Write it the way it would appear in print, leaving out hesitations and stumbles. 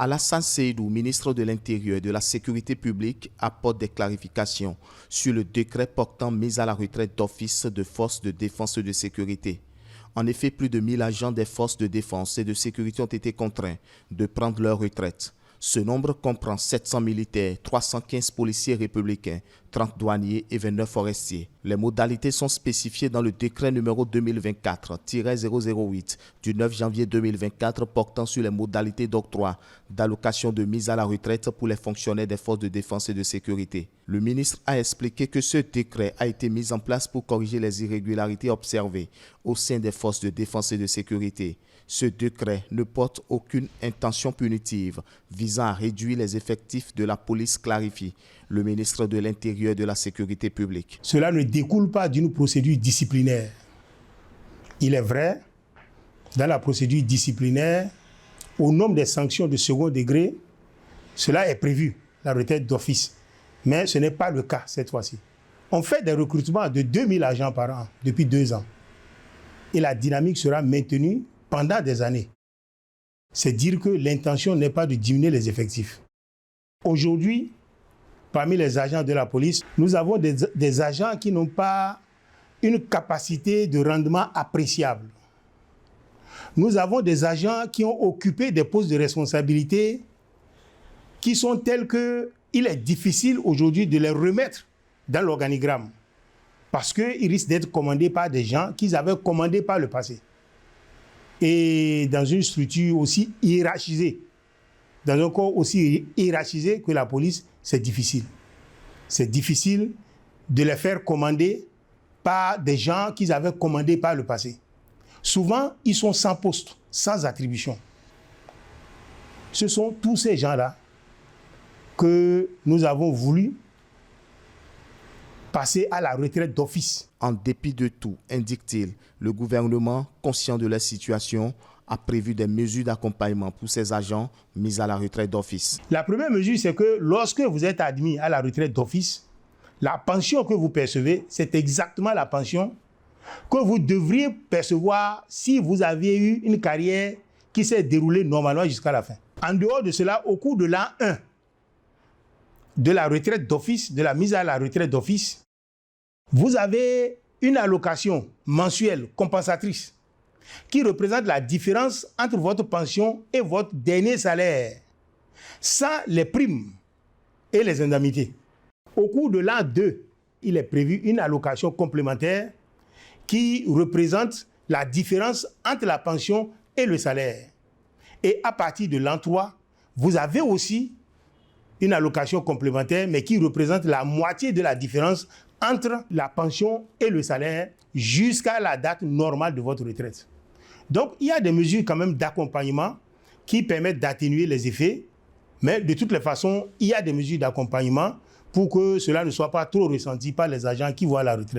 Alassane Seydou, ministre de l'Intérieur et de la Sécurité publique, apporte des clarifications sur le décret portant mise à la retraite d'office de forces de défense et de sécurité. En effet, plus de 1000 agents des forces de défense et de sécurité ont été contraints de prendre leur retraite. Ce nombre comprend 700 militaires, 315 policiers républicains, 30 douaniers et 29 forestiers. Les modalités sont spécifiées dans le décret numéro 2024-008 du 9 janvier 2024 portant sur les modalités d'octroi d'allocation de mise à la retraite pour les fonctionnaires des forces de défense et de sécurité. Le ministre a expliqué que ce décret a été mis en place pour corriger les irrégularités observées au sein des forces de défense et de sécurité. Ce décret ne porte aucune intention punitive visant à réduire les effectifs de la police, clarifie le ministre de l'Intérieur et de la Sécurité publique. Cela ne découle pas d'une procédure disciplinaire. Il est vrai, dans la procédure disciplinaire, au nombre des sanctions de second degré, cela est prévu, la retraite d'office. Mais ce n'est pas le cas cette fois-ci. On fait des recrutements de 2000 agents par an depuis 2 ans. Et la dynamique sera maintenue pendant des années. C'est dire que l'intention n'est pas de diminuer les effectifs. Aujourd'hui, parmi les agents de la police, nous avons des agents qui n'ont pas une capacité de rendement appréciable. Nous avons des agents qui ont occupé des postes de responsabilité qui sont tels qu'il est difficile aujourd'hui de les remettre dans l'organigramme parce qu'ils risquent d'être commandés par des gens qu'ils avaient commandés par le passé. Et dans une structure aussi hiérarchisée, dans un corps aussi hiérarchisé que la police, c'est difficile. C'est difficile de les faire commander par des gens qu'ils avaient commandés par le passé. Souvent, ils sont sans poste, sans attribution. Ce sont tous ces gens-là que nous avons voulu passer à la retraite d'office. En dépit de tout, indique-t-il, le gouvernement, conscient de la situation, a prévu des mesures d'accompagnement pour ces agents mis à la retraite d'office. La première mesure, c'est que lorsque vous êtes admis à la retraite d'office, la pension que vous percevez, c'est exactement la pension que vous devriez percevoir si vous aviez eu une carrière qui s'est déroulée normalement jusqu'à la fin. En dehors de cela, au cours de l'an 1 de la retraite d'office, de la mise à la retraite d'office, vous avez une allocation mensuelle compensatrice qui représente la différence entre votre pension et votre dernier salaire, sans les primes et les indemnités. Au cours de l'an 2, il est prévu une allocation complémentaire qui représente la différence entre la pension et le salaire. Et à partir de l'an 3, vous avez aussi une allocation complémentaire, mais qui représente la moitié de la différence entre la pension et le salaire jusqu'à la date normale de votre retraite. Donc, il y a des mesures quand même d'accompagnement qui permettent d'atténuer les effets, mais de toutes les façons, il y a des mesures d'accompagnement pour que cela ne soit pas trop ressenti par les agents qui vont à la retraite.